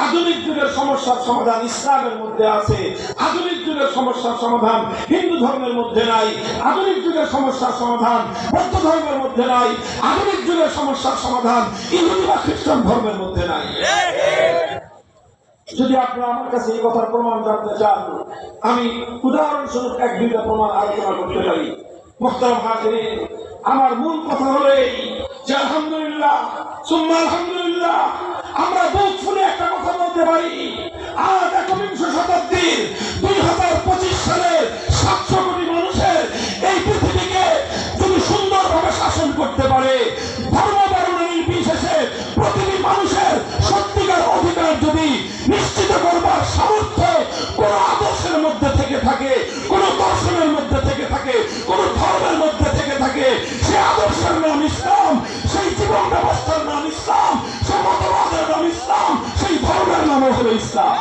আধুনিক যুগের সমস্যার সমাধান ইসলামের মধ্যে আছে, আধুনিক যুগের সমস্যার সমাধান হিন্দু ধর্মের মধ্যে নাই, আধুনিক যুগের সমস্যার সমাধান বৌদ্ধ ধর্মের মধ্যে নাই, আধুনিক যুগের সমস্যার সমাধান ইহুদি বা খ্রিস্টান ধর্মের মধ্যে নাই। যদি আপনারা আমার কাছে এই কথার প্রমাণ জানতে চান, আমি উদাহরণস্বরূপ এক দুইটা প্রমাণ আলোচনা করতে পারি। মুহতারাম হাজিরিন, আমার মূল কথা হলো এই যে আলহামদুলিল্লাহ সুম্মা আলহামদুলিল্লাহ আমরা বুক ফুলে একটা কথা বলতে পারি, আজ একবিংশ শতাব্দীর 2025 সালের 700 কোটি মানুষের এই পৃথিবীকে যদি সুন্দরভাবে শাসন করতে পারে, ধর্ম বর্ণ নির্বিশেষে প্রতিটি মানুষের সত্যিকার অধিকার যদি নিশ্চিত করবার সামর্থ্য কোন আদর্শের মধ্যে থেকে থাকে, কোন দর্শনের মধ্যে থেকে থাকে, কোন ধর্মের মধ্যে থেকে থাকে, সেই আদর্শের নাম ইসলাম, সেই জীবন ব্যবস্থার নাম ইসলাম, সেই মতবাদের নাম ইসলাম, সেই ধর্মের নাম হলো ইসলাম।